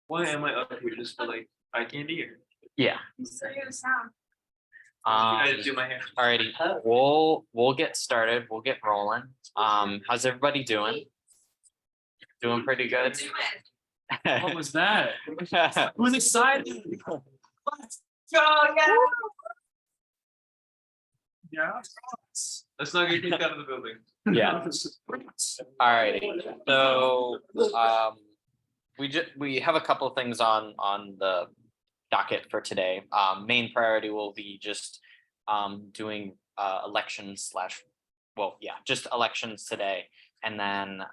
Why am I up here just for like eye candy or? Yeah. I just do my hair. Alrighty, we'll get started. We'll get rolling. How's everybody doing? Doing pretty good. What was that? Who's excited? Let's go, yeah. Let's not get kicked out of the building. Yeah. Alrighty, so we have a couple of things on the docket for today. Main priority will be just doing elections just elections today, and then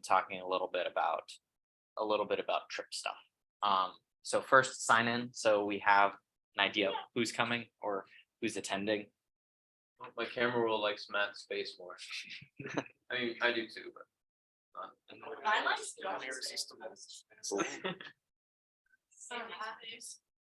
talking a little bit about trip stuff. So first, sign in, so we have an idea of who's coming or who's attending. My camera roll likes Matt Space more. I mean, I do too, but I like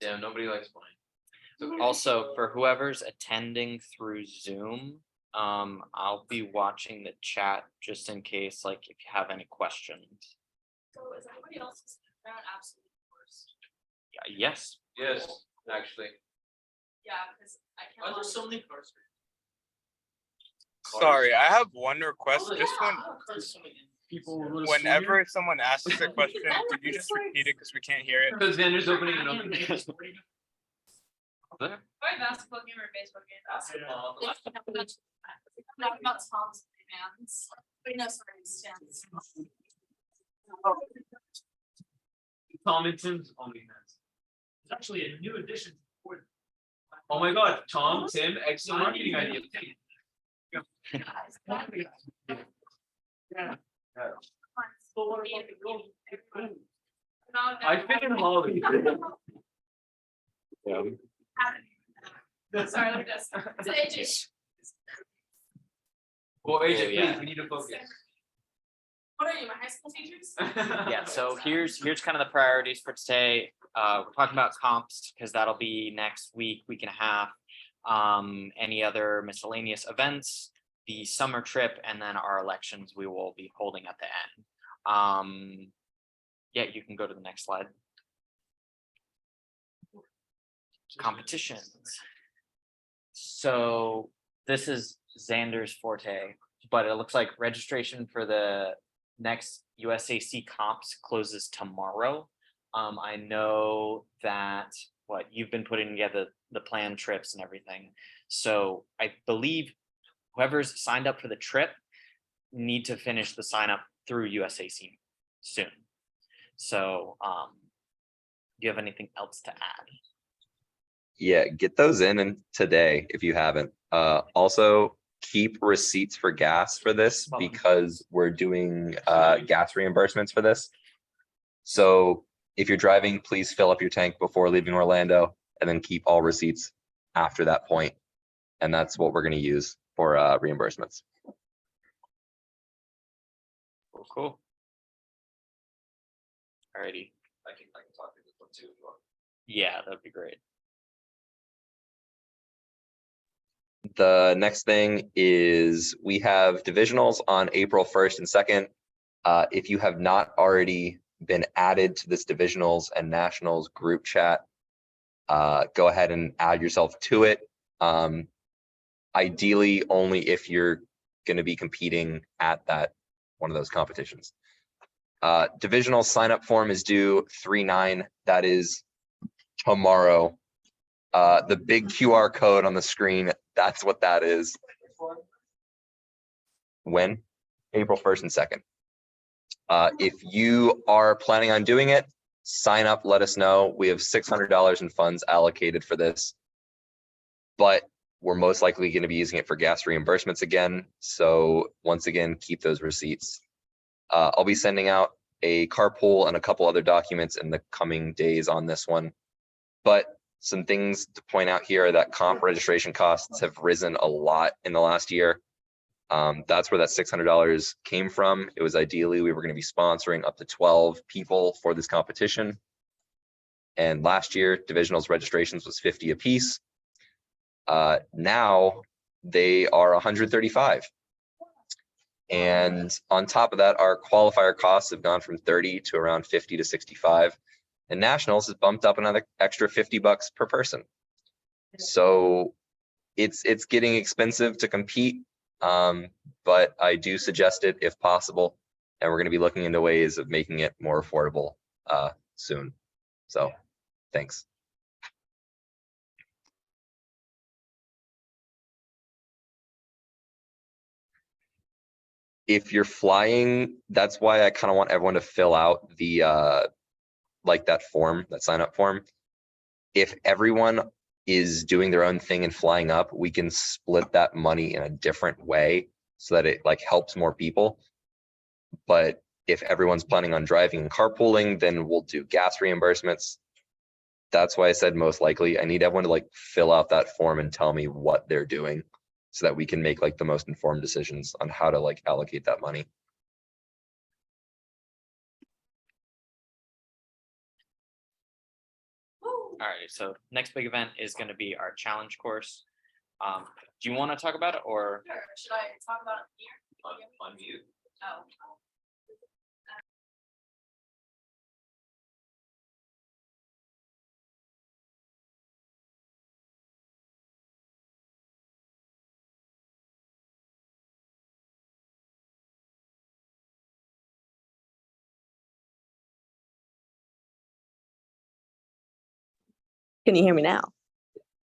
yeah, nobody likes mine. Also, for whoever's attending through Zoom, I'll be watching the chat just in case, like, if you have any questions. So is everybody else's background absolutely worst? Yes. Yes, actually. Yeah, because I can't. Why are there so many cars? Sorry, I have one request. Just whenever someone asks a question, could you just repeat it because we can't hear it? Because Xander's opening and opening. Or basketball game or baseball game. Basketball. Not about Tom's fans. Wait, no, sorry, stands. Tomlinson's OnlyFans. It's actually a new addition. Oh my God, Tom, Tim, excellent marketing idea. Yeah. I fit in Holly. Sorry, look at this. It's AJ. Well, AJ, Yeah. please, we need to focus. What are you, my high school teachers? Yeah, so here's kind of the priorities for today. We're talking about comps because that'll be next week and a half. Any other miscellaneous events, the summer trip, and then our elections we will be holding at the end. Yeah, you can go to the next slide. Competitions. So this is Xander's forte, but it looks like registration for the next USAC comps closes tomorrow. I know that you've been putting together the planned trips and everything. So I believe whoever's signed up for the trip need to finish the sign up through USAC soon. So do you have anything else to add? Yeah, get those in today if you haven't. Also, keep receipts for gas for this because we're doing gas reimbursements for this. So if you're driving, please fill up your tank before leaving Orlando and then keep all receipts after that point. And that's what we're going to use for reimbursements. Cool. Alrighty. I can talk to this one too. Yeah, that'd be great. The next thing is we have divisionals on April 1st and 2nd. If you have not already been added to this divisionals and nationals group chat, go ahead and add yourself to it. Ideally, only if you're going to be competing at one of those competitions. Divisional sign up form is due 3/9. That is tomorrow. The big QR code on the screen, that's what that is. When? April 1st and 2nd. If you are planning on doing it, sign up, let us know. We have $600 in funds allocated for this, but we're most likely going to be using it for gas reimbursements again. So once again, keep those receipts. I'll be sending out a carpool and a couple other documents in the coming days on this one. But some things to point out here are that comp registration costs have risen a lot in the last year. That's where that $600 came from. It was ideally we were going to be sponsoring up to 12 people for this competition. And last year, divisionals registrations was 50 apiece. Now they are 135. And on top of that, our qualifier costs have gone from 30 to around 50 to 65. And nationals is bumped up another extra $50 per person. So it's getting expensive to compete. But I do suggest it if possible. And we're going to be looking into ways of making it more affordable soon. So thanks. If you're flying, that's why I kind of want everyone to fill out the like that form, that sign up form. If everyone is doing their own thing and flying up, we can split that money in a different way so that it like helps more people. But if everyone's planning on driving and carpooling, then we'll do gas reimbursements. That's why I said most likely. I need everyone to like fill out that form and tell me what they're doing so that we can make like the most informed decisions on how to like allocate that money. All right, so next big event is gonna be our challenge course. Do you want to talk about it or? Sure, should I talk about it here? On mute. Oh. Can you hear me now?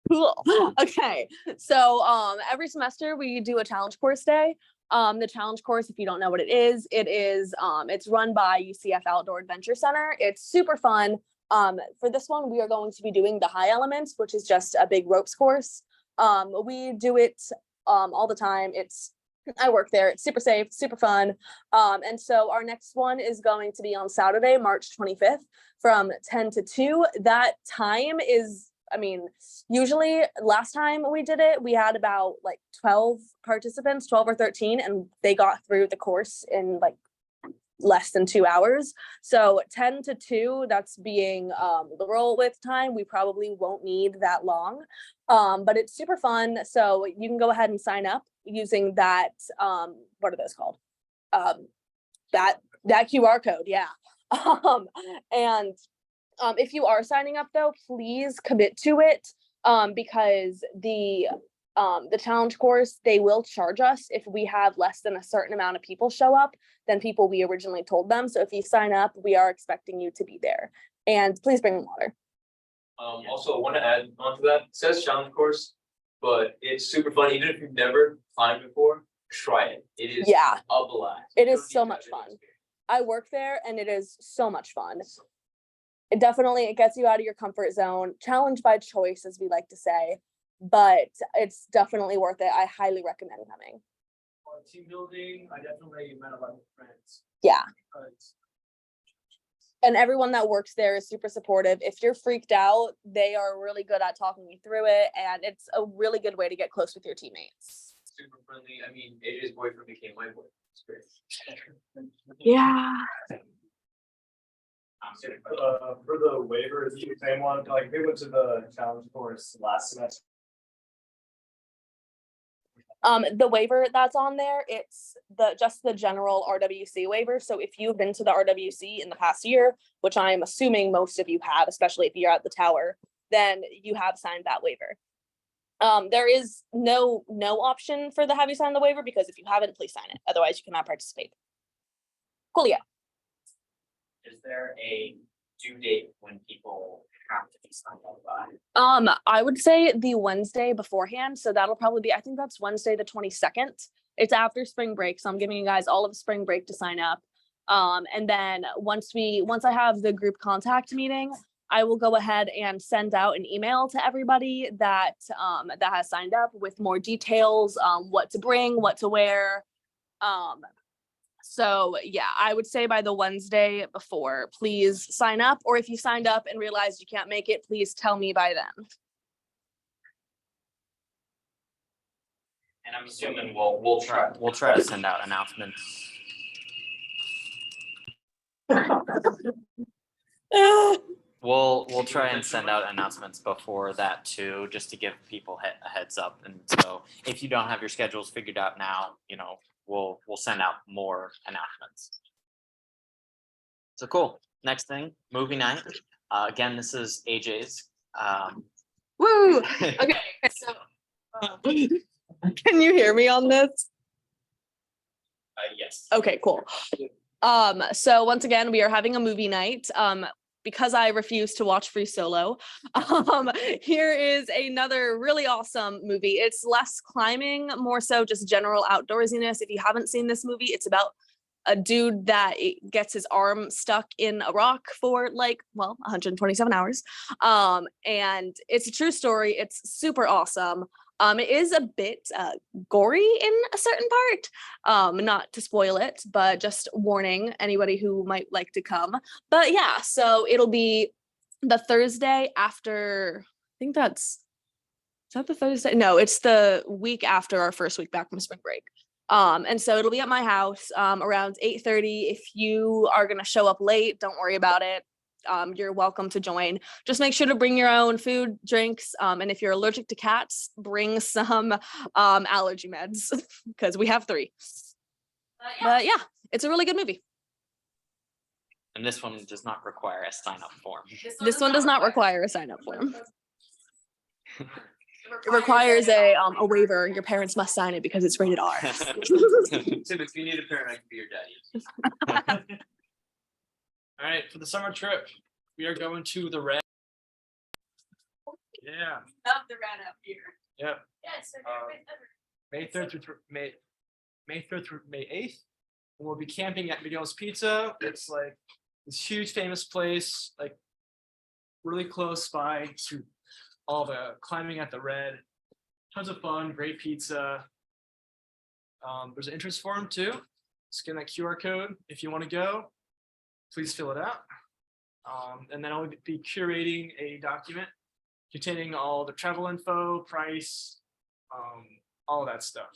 Cool. Okay. So every semester we do a challenge course day. The challenge course, if you don't know what it is, it's run by UCF Outdoor Adventure Center. It's super fun. For this one, we are going to be doing the high elements, which is just a big ropes course. We do it all the time. I work there. It's super safe, super fun. And so our next one is going to be on Saturday, March 25th from 10 to 2. That time is, I mean, usually last time we did it, we had about like 12 participants, 12 or 13, and they got through the course in like less than 2 hours. So 10 to 2, that's being liberal with time. We probably won't need that long, but it's super fun. So you can go ahead and sign up using that, what are those called? That QR code, yeah. If you are signing up though, please commit to it, because the challenge course, they will charge us if we have less than a certain amount of people show up than people we originally told them. So if you sign up, we are expecting you to be there. And please bring water. Also, I want to add on to that. It says challenge course, but it's super fun. Even if you've never climbed before, try it. It is Yeah, a blast. it You is don't so need much to fun. experience. I work there and it is so much fun. It definitely, it gets you out of your comfort zone, challenge by choice, as we like to say, but it's definitely worth it. I highly recommend coming. Team building, I definitely met a lot of friends. Yeah. Because And everyone that works there is super supportive. If you're freaked out, they are really good at talking you through it. And it's a really good way to get close with your teammates. Super friendly. I mean, AJ's boyfriend became my boyfriend. It's great. Yeah. for the waivers, the same one, like we went to the challenge course last semester. The waiver that's on there, it's just the general RWC waiver. So if you've been to the RWC in the past year, which I'm assuming most of you have, especially if you're at the tower, then you have signed that waiver. There is no option for the have you signed the waiver, because if you haven't, please sign it. Otherwise, you cannot participate. Cool, yeah. Is there a due date when people have to be signed up by? I would say the Wednesday beforehand. So that'll probably be, I think that's Wednesday, the 22nd. It's after spring break. So I'm giving you guys all of spring break to sign up. And then once I have the group contact meeting, I will go ahead and send out an email to everybody that has signed up with more details, what to bring, what to wear. So yeah, I would say by the Wednesday before, please sign up. Or if you signed up and realized you can't make it, please tell me by then. And I'm assuming we'll try to send out announcements. We'll try and send out announcements before that too, just to give people a heads up. And so if you don't have your schedules figured out now, we'll send out more announcements. So cool. Next thing, movie night. Again, this is AJ's. Woo, okay, so. Can you hear me on this? Yes. Okay, cool. So once again, we are having a movie night. Because I refuse to watch Free Solo, here is another really awesome movie. It's less climbing, more so just general outdoorsiness. If you haven't seen this movie, it's about a dude that gets his arm stuck in a rock for like, well, 127 hours. And it's a true story. It's super awesome. It is a bit gory in a certain part, not to spoil it, but just warning anybody who might like to come. But yeah, so it'll be the Thursday after, I think is that the Thursday? No, it's the week after our first week back from spring break. And so it'll be at my house around 8:30. If you are gonna show up late, don't worry about it. You're welcome to join. Just make sure to bring your own food, drinks, and if you're allergic to cats, bring some allergy meds because we have 3. But yeah, it's a really good movie. And this one does not require a sign up form. This one does not require a sign up form. It requires a waiver. Your parents must sign it because it's rated R. Tim, if you need a parent, I can be your daddy. All right, for the summer trip, we are going to the Red. Yeah, Love the red up here. Yep. Yes. May 3rd through May 3rd through May 8th. And we'll be camping at Miguel's Pizza. It's like this huge famous place, like really close by to all the climbing at the Red. Tons of fun, great pizza. There's an entrance form too. Scan that QR code if you want to go. Please fill it out. And then I'll be curating a document containing all the travel info, price, all that stuff.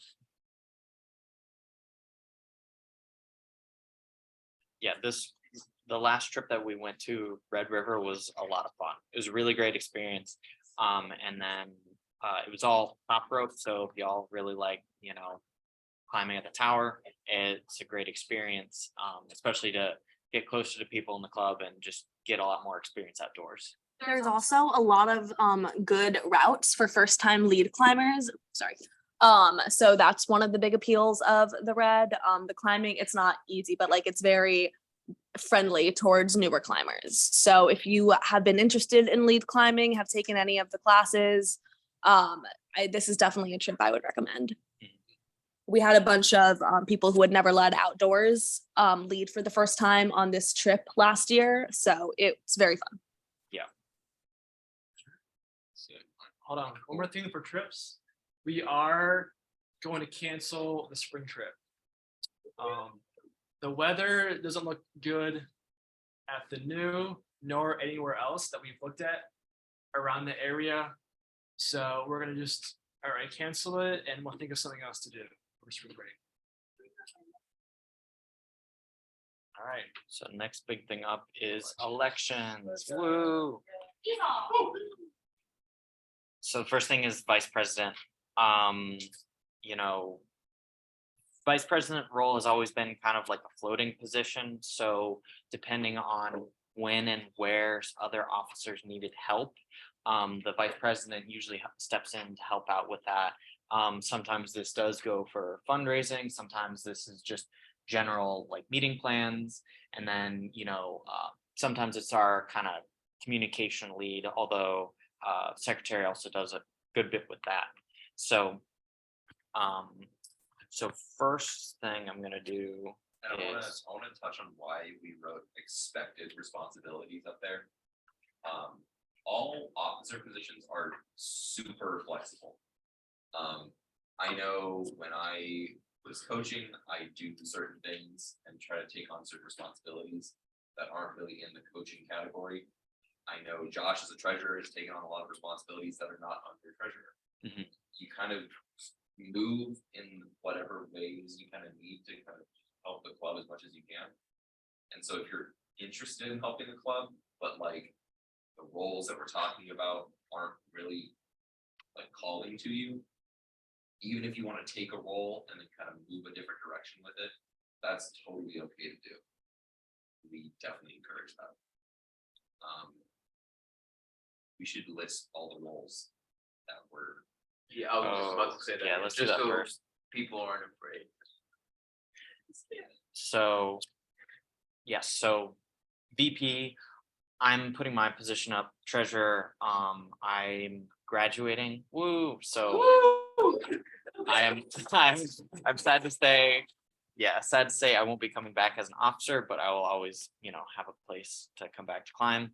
Yeah, the last trip that we went to Red River was a lot of fun. It was a really great experience. And then it was all top rope. So if y'all really like, climbing at the tower, it's a great experience, especially to get closer to people in the club and just get a lot more experience outdoors. There's also a lot of good routes for first time lead climbers. Sorry. So that's one of the big appeals of the Red. The climbing, it's not easy, but like it's very friendly towards newer climbers. So if you have been interested in lead climbing, have taken any of the classes, this is definitely a trip I would recommend. We had a bunch of people who had never led outdoors lead for the first time on this trip last year. So it's very fun. So, hold on, one more thing for trips. We are going to cancel the spring trip. The weather doesn't look good at the New nor anywhere else that we've looked at around the area. So we're gonna just, all right, cancel it and we'll think of something else to do for spring break. All right. So next big thing up is elections. Woo! So the first thing is vice president. Vice president role has always been kind of like a floating position. So depending on when and where other officers needed help, the vice president usually steps in to help out with that. Sometimes this does go for fundraising. Sometimes this is just general like meeting plans. And then, sometimes it's our kind of communication lead, although secretary also does a good bit with that. So first thing I'm gonna do And I is, wanna touch on why we wrote expected responsibilities up there. All officer positions are super flexible. I know when I was coaching, I do certain things and try to take on certain responsibilities that aren't really in the coaching category. I know Josh as a treasurer is taking on a lot of responsibilities that are not under treasurer. Mhm. You kind of move in whatever ways you kind of need to kind of help the club as much as you can. And so if you're interested in helping the club, but like the roles that we're talking about aren't really like calling to you, even if you want to take a role and then kind of move a different direction with it, that's totally okay to do. We definitely encourage that. we should list all the roles that were. Yeah, I was just about to say that. Yeah, let's do just that so first. People aren't afraid. So, yes, so VP, I'm putting my position up, treasurer, I'm graduating, woo, so I am, I'm sad to say, yeah, sad to say I won't be coming back as an officer, but I will always, have a place to come back to climb.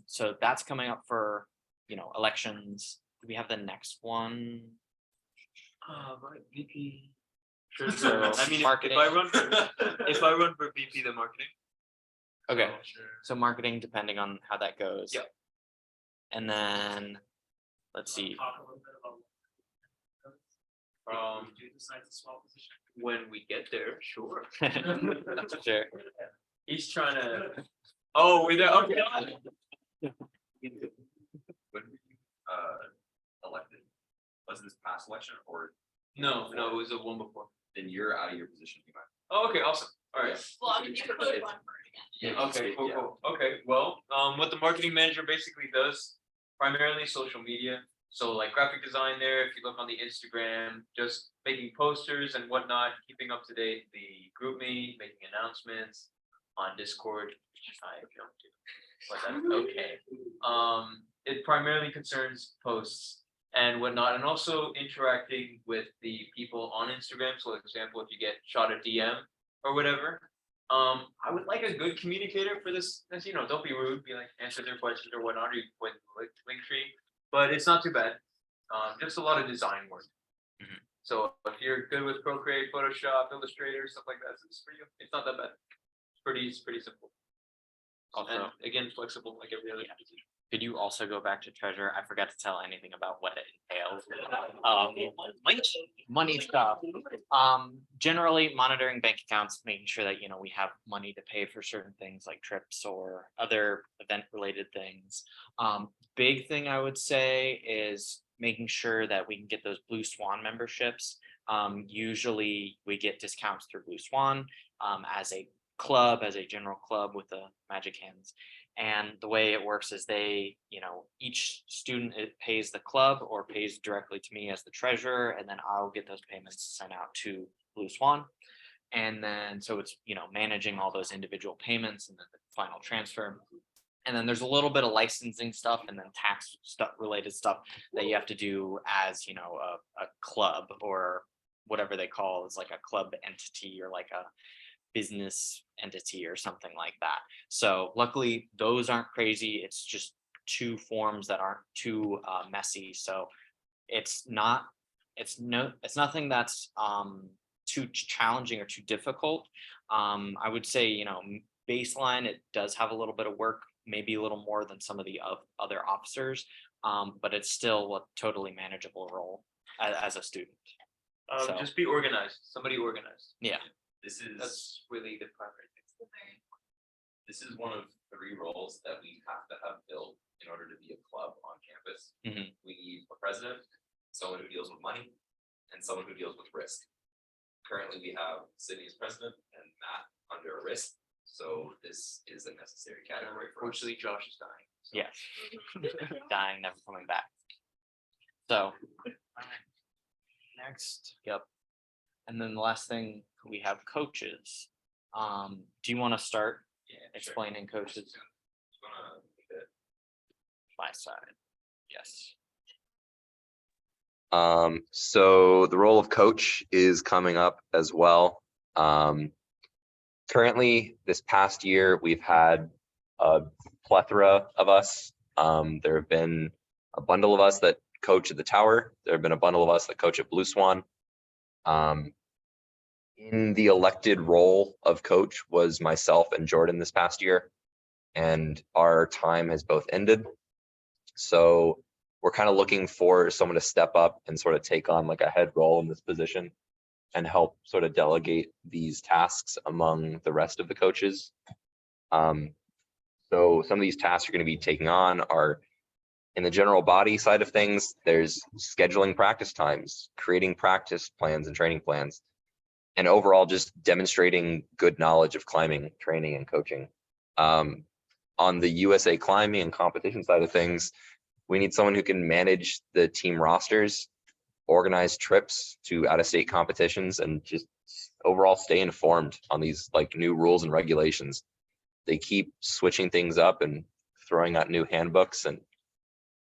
So that's coming up for, elections. Do we have the next one? Right, VP. So, I mean, marketing. if I run for VP, then marketing. Okay, so marketing, depending on how that goes. Yep. And then, let's see. When we get there, sure. Sure. He's trying to. Oh, we're there, okay. When were you, elected? Was this past election or No, it was the one before. then you're out of your position? You might- Oh, okay, awesome, all right. Well, I mean, you could run for it again. Okay, cool. Okay, well, what the marketing manager basically does, primarily social media. So like graphic design there, if you look on the Instagram, just making posters and whatnot, keeping up to date the group me, making announcements on Discord, which I don't do. But that's okay. It primarily concerns posts and whatnot, and also interacting with the people on Instagram. So for example, if you get shot a DM or whatever, I would like a good communicator for this, don't be rude, be like, answer their questions or whatnot, or you put link tree, but it's not too bad. Just a lot of design work. Mhm. So if you're good with Procreate, Photoshop, Illustrator, stuff like that, it's for you. It's not that bad. It's pretty simple. Also, And again, flexible like every other position. could you also go back to treasure? I forgot to tell anything about what it entails. Money stuff. Generally monitoring bank accounts, making sure that, we have money to pay for certain things like trips or other event related things. Big thing I would say is making sure that we can get those Blue Swan memberships. Usually we get discounts through Blue Swan, as a club, as a general club with the Magic Hands. And the way it works is they, each student pays the club or pays directly to me as the treasurer, and then I'll get those payments sent out to Blue Swan. And then, so it's, managing all those individual payments and then the final transfer. And then there's a little bit of licensing stuff and then tax stuff related stuff that you have to do as, a club or whatever they call is like a club entity or like a business entity or something like that. So luckily those aren't crazy. It's just two forms that aren't too messy. So it's nothing that's too challenging or too difficult. I would say, baseline, it does have a little bit of work, maybe a little more than some of the other officers, but it's still a totally manageable role as a student. So- Just be organized, somebody organized. Yeah. That's really the primary thing. This is one of 3 roles that we have to have filled in order to be a club on campus. Mhm. We need a president, someone who deals with money, and someone who deals with risk. Currently, we have Sydney as president and Matt under risk, so this is a necessary category for us. Unfortunately, Josh is dying. so- Yeah. Dying, never coming back. So. Next. Yep. And then the last thing, we have coaches. Do you want to start Yeah, sure. explaining coaches? You wanna take it? My side, yes. So the role of coach is coming up as well. Currently, this past year, we've had a plethora of us. There have been a bundle of us that coach at the tower. There have been a bundle of us that coach at Blue Swan. In the elected role of coach was myself and Jordan this past year, and our time has both ended. So we're kind of looking for someone to step up and sort of take on like a head role in this position and help sort of delegate these tasks among the rest of the coaches. So some of these tasks you're going to be taking on are in the general body side of things. There's scheduling practice times, creating practice plans and training plans, and overall just demonstrating good knowledge of climbing, training, and coaching. on the USA climbing and competition side of things, we need someone who can manage the team rosters, organize trips to out-of-state competitions, and just overall stay informed on these like new rules and regulations. They keep switching things up and throwing out new handbooks, and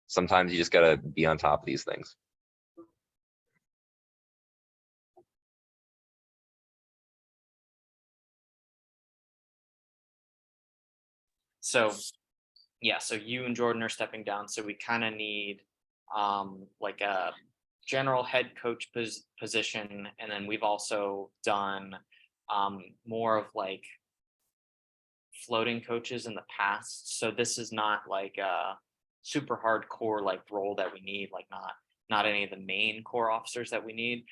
sometimes you just gotta be on top of these things. So, yeah, so you and Jordan are stepping down, so we kind of need like a general head coach position, and then we've also done more of like floating coaches in the past. So this is not like a super hardcore like role that we need, like not any of the main core officers that we need.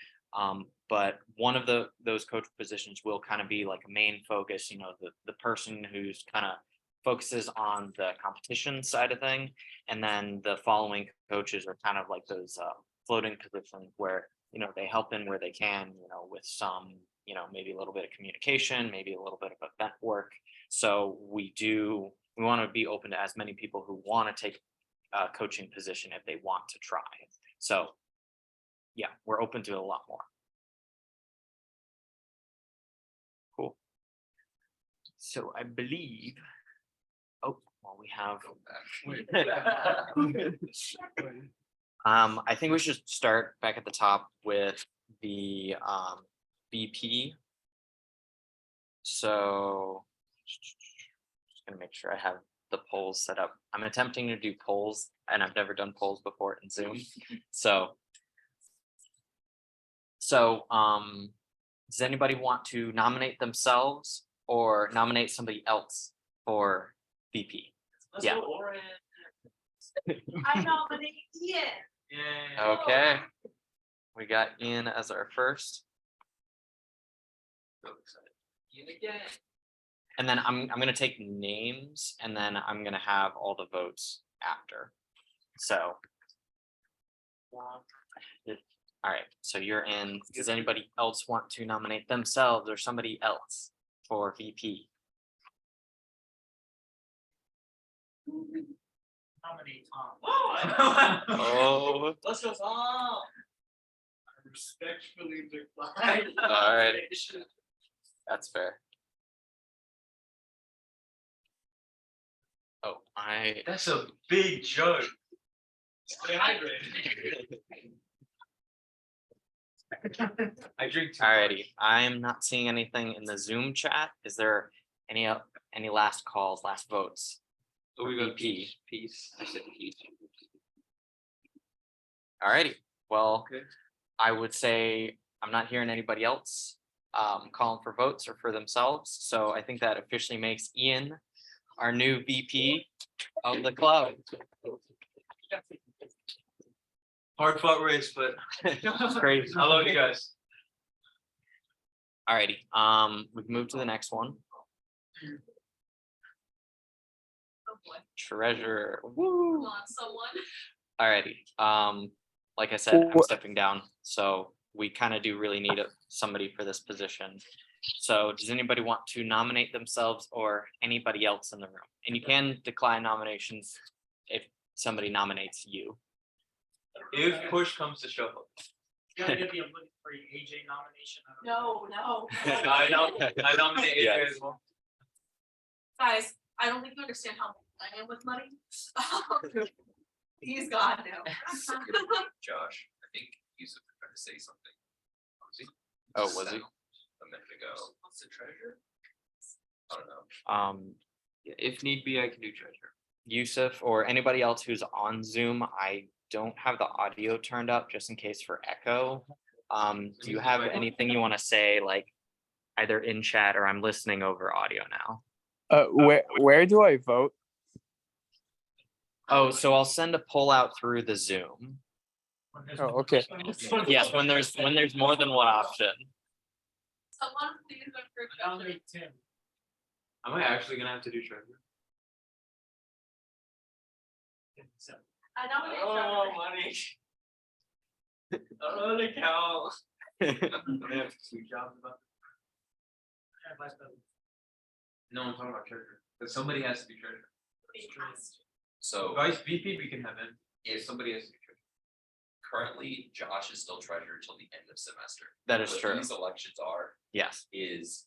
But one of those coach positions will kind of be like a main focus, you know, the person who's kind of focuses on the competition side of thing. And then the following coaches are kind of like those floating positions where, you know, they help in where they can, you know, with some, you know, maybe a little bit of communication, maybe a little bit of event work. So we want to be open to as many people who want to take a coaching position if they want to try. So yeah, we're open to a lot more. Cool. So I believe, oh, well, we have, I think we should start back at the top with the BP. So just gonna make sure I have the polls set up. I'm attempting to do polls and I've never done polls before in Zoom. So does anybody want to nominate themselves or nominate somebody else for VP? Yeah. I nominate Ian. Okay. We got Ian as our first. And then I'm gonna take names and then I'm gonna have all the votes after. So. All right, so you're in. Does anybody else want to nominate themselves or somebody else for VP? Nominate Tom. Oh, Let's go, Tom. I respectfully decline. all right. That's fair. Oh, That's a big jug. Stay hydrated. I drink too alrighty. I'm not seeing anything in the Zoom chat. Is there any last calls, last votes? So we got VP. peace. I said peace. Alrighty, well, Okay. I would say I'm not hearing anybody else calling for votes or for themselves. So I think that officially makes Ian our new VP of the club. Hard fought race, but Great. I love you guys. Alrighty, we can move to the next one. Oh boy, Treasurer. come on, someone. Alrighty, like I said, I'm stepping down, so we kind of do really need somebody for this position. So does anybody want to nominate themselves or anybody else in the room? And you can decline nominations if somebody nominates you. If push comes to shove. Gotta give you a look for your AJ nomination. No. I nominate AJ Yeah. as well. Guys, I don't think you understand how I am with money. He's gone now. Josh, I think he's trying to say something. Was he? Oh, was he? A minute ago. What's the treasure? I don't know. If need be, I can do treasure. Yusuf or anybody else who's on Zoom, I don't have the audio turned up just in case for echo. Do you have anything you want to say, like either in chat or I'm listening over audio now? Where do I vote? Oh, so I'll send a poll out through the Zoom. Oh, okay. Yes, when there's more than one option. Someone please vote for Nominate Tim. Am I actually gonna have to do treasure? I nominate Oh, Trevor. money. Oh, the cow. They have two jobs about. No, I'm talking about treasure, but somebody has to be treasure. So Vice VP, we can have in, if if somebody has. currently Josh is still treasurer till the end of semester. That is What true. These elections are, Yes. is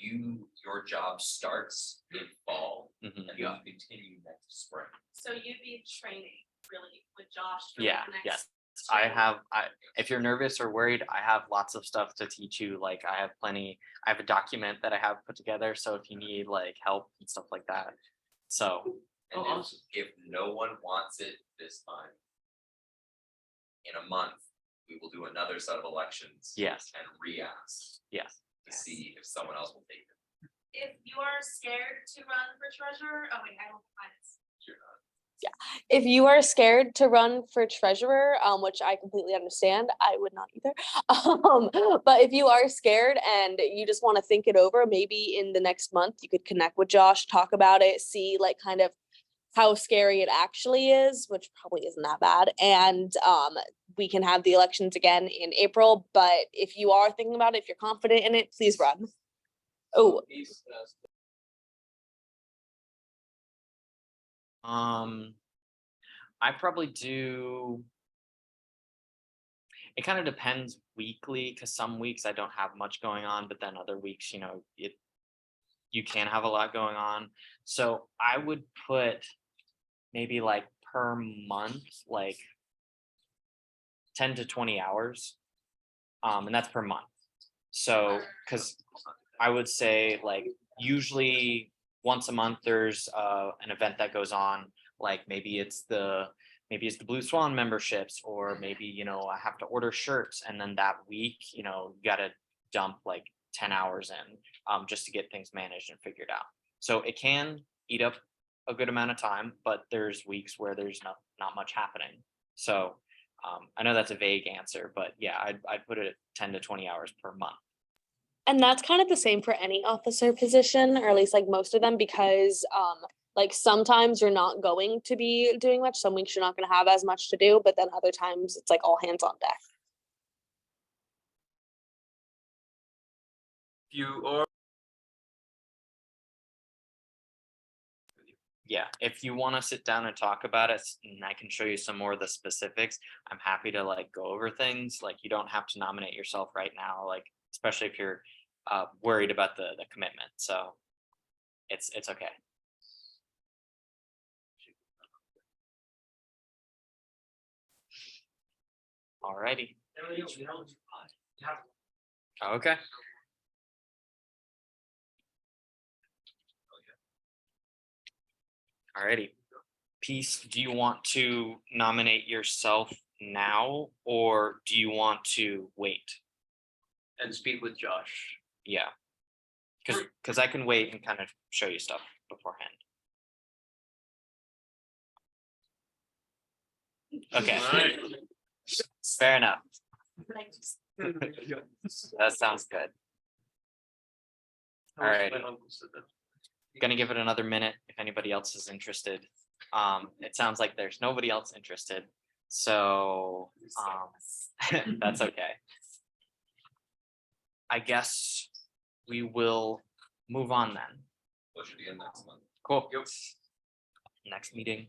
your job starts in fall Mhm. and you continue next spring. So you'd be training really with Josh. for Yeah, the next yes. two If you're nervous or worried, I have lots of stuff to teach you. Like I have a document that I have put together. So if you need like help and stuff like that. So, And Oh, if- awesome. if no one wants it this time, in a month, we will do another set of elections. yes, And re-ask yes. to see if someone else will take it. If you are scared to run for treasurer, oh wait, I don't find it. You're not. If you are scared to run for treasurer, which I completely understand, I would not either. But if you are scared and you just want to think it over, maybe in the next month you could connect with Josh, talk about it, see like kind of how scary it actually is, which probably isn't that bad. And we can have the elections again in April. But if you are thinking about it, if you're confident in it, please run. Oh, I probably do. It kind of depends weekly, because some weeks I don't have much going on, but then other weeks, you can have a lot going on. So I would put maybe like per month, like 10 to 20 hours. And that's per month. So, because I would say like usually once a month there's an event that goes on, like maybe it's the Blue Swan memberships, or maybe I have to order shirts, and then that week you gotta dump like 10 hours in just to get things managed and figured out. So it can eat up a good amount of time, but there's weeks where there's not much happening. So I know that's a vague answer, but yeah, I'd put it at 10 to 20 hours per month. and that's kind of the same for any officer position, or at least like most of them, because like sometimes you're not going to be doing much. Some weeks you're not going to have as much to do, but then other times it's like all hands on deck. You or Yeah, if you want to sit down and talk about it, and I can show you some more of the specifics, I'm happy to like go over things. Like you don't have to nominate yourself right now, like especially if you're worried about the commitment. So it's okay. Alrighty. Okay. Alrighty. Peace, do you want to nominate yourself now, or do you want to wait? and speak with Josh. Yeah. Because I can wait and kind of show you stuff beforehand. Okay. Alright. Fair enough. That sounds good. Alright. My uncle said that. Gonna give it another minute if anybody else is interested. It sounds like there's nobody else interested, so that's okay. I guess we will move on then. What should be in next month? Cool. Next meeting.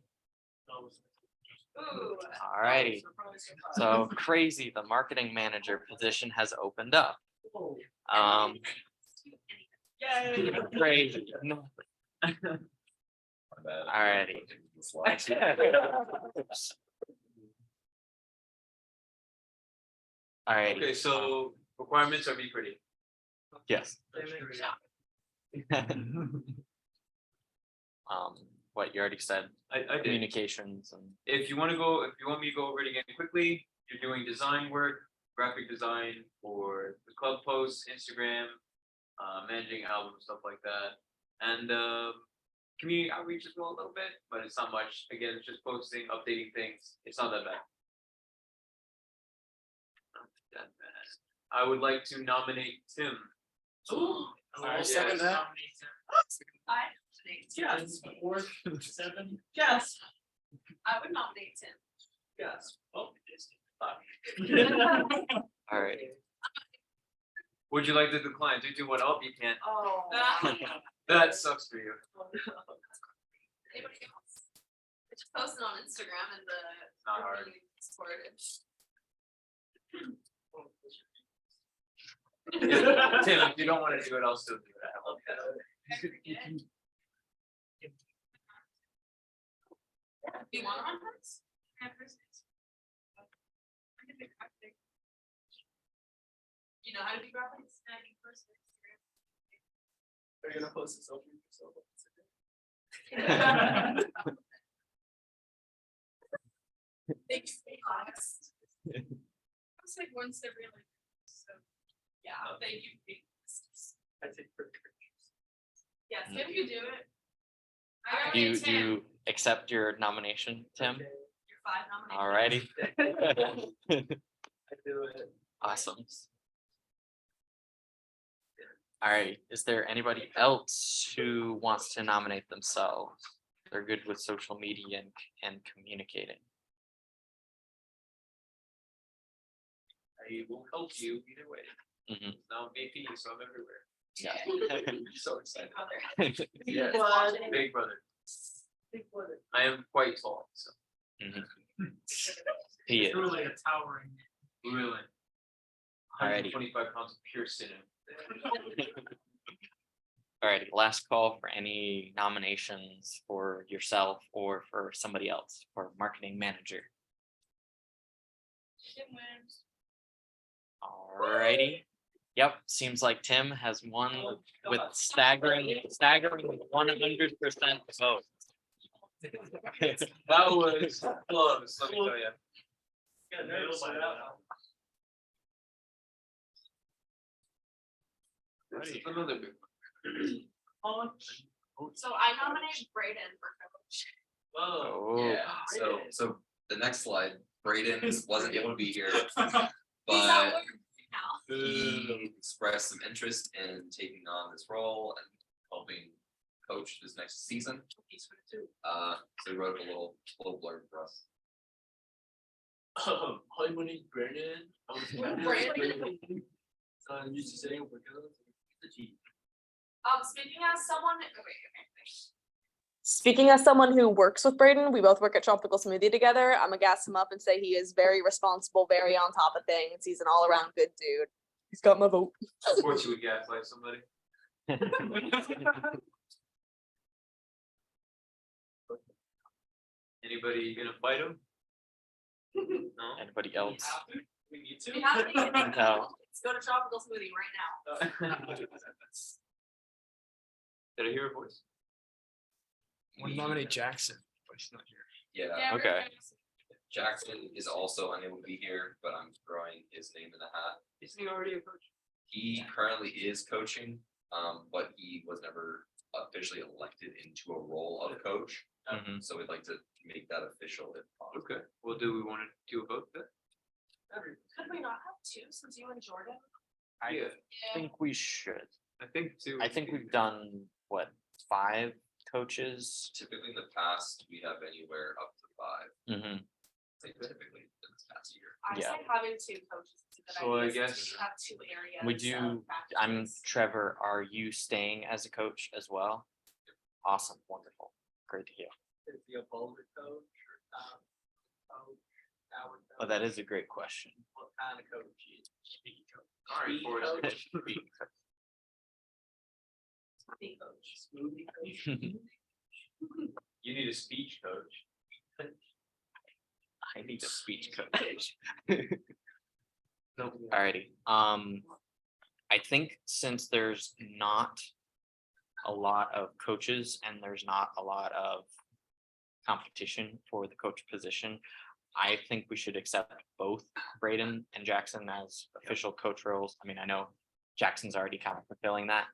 Ooh. Alrighty. So crazy, the marketing manager position has opened up. Yay. Crazy. No. My bad. Alrighty. Alrighty. Okay, so requirements are be pretty. Yes. What you already said, I did. communications and If you want me to go over it again quickly, you're doing design work, graphic design for the club posts, Instagram, managing albums, stuff like that. And community outreach as well a little bit, but it's not much. Again, it's just posting, updating things. It's not that bad. Not that bad. I would like to nominate Tim. I'll second that. Yes. Seven. Yes. I would nominate Tim. Yes. Oh. alright. Would you like to decline? 3, 2, 1, oh, you can't. Oh. That sucks for you. Anybody else? I just posted on Instagram and the. Not hard. Discord. Tim, if you don't wanna do it, I'll still do that. Do you want to run first? You know how to do graphics? Are you gonna post this over yourself? Thanks, be honest. It's like once every like, so, yeah, thank you. I take pretty pictures. Yes, if you do it. I got Do you, Tim, do you accept your nomination, Tim? Okay, You're 5 nominated. Alrighty. I do it. Awesome. Alright, is there anybody else who wants to nominate themselves? They're good with social media and communicating. I will help you either way. Mhm. Now I'm VP, so I'm everywhere. Yeah. So excited. Brother. Yes, Watching. big brother. Big brother. I am quite tall, so Mhm. He is. Truly a towering. really. Alrighty. 125 pounds of pure sin. Alrighty, last call for any nominations for yourself or for somebody else for marketing manager. Tim wins. Alrighty. Yep, seems like Tim has won with staggering 100% vote. That was close, let me tell you. Got nervous by that one. This is another big one. So I nominate Brayden for coach. Oh, Oh, Yeah, so the next slide, Braden wasn't able to be here, He's not but working now. he expressed some interest in taking on this role and helping coach this next season. So he wrote a little blurb for us. Hi, my name's Brandon. Brandon. So I'm used to saying we're going to the G. Speaking as someone, okay. Speaking as someone who works with Braden, we both work at Tropical Smoothie together. I'm gonna gas him up and say he is very responsible, very on top of things. He's an all around good dude. He's got my vote. of course you would gaslight somebody. Anybody gonna fight him? No? anybody else? We need We have to. No. Let's go to Tropical Smoothie right now. Did I hear a voice? We'll nominate Jackson, but he's not here. Yeah, Yeah, Okay. we're- Jackson is also unable to be here, but I'm throwing his name in the hat. Isn't he already a coach? He currently is coaching, but he was never officially elected into a role of coach. Mhm. So we'd like to make that official if possible. Okay, well, do we want to do a vote then? Could we not have two since you and Jordan? I Yeah, think we should. I think too. I think we've done, what, 5 coaches? Typically in the past, we have anywhere up to 5, Mhm. like typically in this past year. I Yeah. say having two coaches is a good So I idea, since guess- we have two areas. We of do, I'm practices. Trevor, are you staying as a coach as well? Awesome, wonderful, great to hear. Is he a bowler coach or coach? Howard Oh, that is a great question. What kind of coach is speed coach? All right, Speed Forrest. coach? Speed coach. Smoothie coach? You need a speech coach. I need a speech coach. Alrighty, I think since there's not a lot of coaches and there's not a lot of competition for the coach position, I think we should accept both Braden and Jackson as official coach roles. I mean, I know Jackson's already kind of fulfilling that.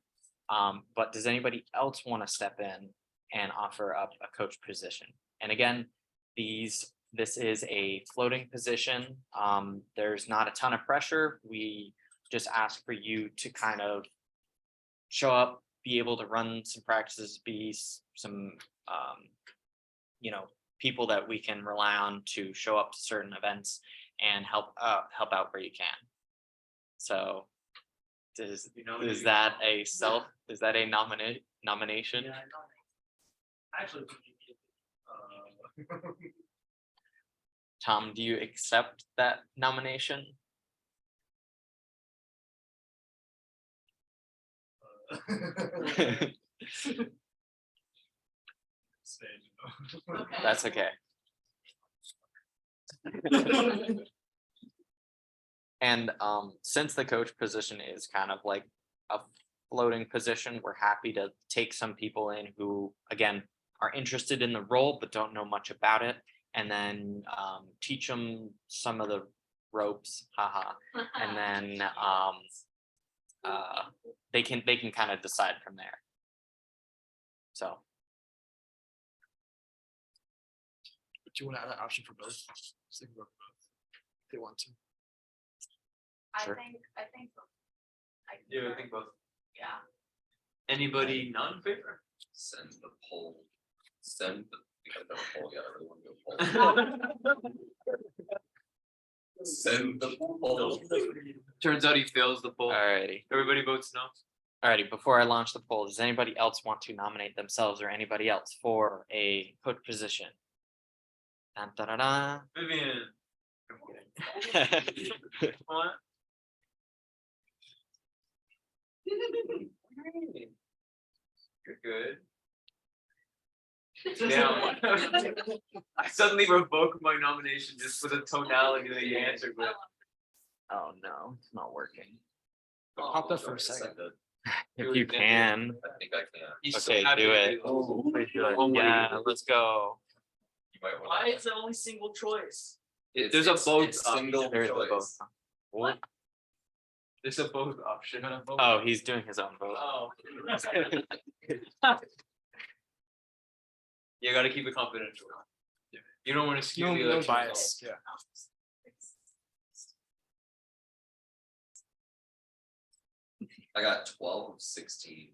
But does anybody else want to step in and offer up a coach position? And again, this is a floating position. There's not a ton of pressure. We just ask for you to kind of show up, be able to run some practices, be some, people that we can rely on to show up to certain events and help out where you can. So is that a nomination? Yeah, I nominate. Actually, we could be Tom, do you accept that nomination? Okay. That's okay. And since the coach position is kind of like a floating position, we're happy to take some people in who, again, are interested in the role but don't know much about it, and then teach them some of the ropes, haha, and then they can kind of decide from there. So Do you want to add an option for both? Just think about both. If they want to. Sure. I think. I Yeah, I concur. think both. Yeah. Anybody not in favor? Send the poll. Send the, we gotta have a poll, yeah, everyone go poll. Send the poll. Turns out he fails the poll. alrighty. Everybody votes no. Alrighty, before I launch the poll, does anybody else want to nominate themselves or anybody else for a coach position? Dun, dun, dun, dun. Vivian. What? You're good. Now, I suddenly revoke my nomination just for the tonality that you answered with. Oh no, it's not working. Pop that for a second. If you can, I think I can. He's so okay, happy do to it. this. Yeah, let's go. You might wanna- Why is it only single choice? It's- There's a it's- vote it's option. Single There's a vote. choice. What? There's a both option. Oh, he's doing his own vote. Oh. You gotta keep it confidential. You don't wanna skew No, the no election. bias, yeah. I got 12 of 16.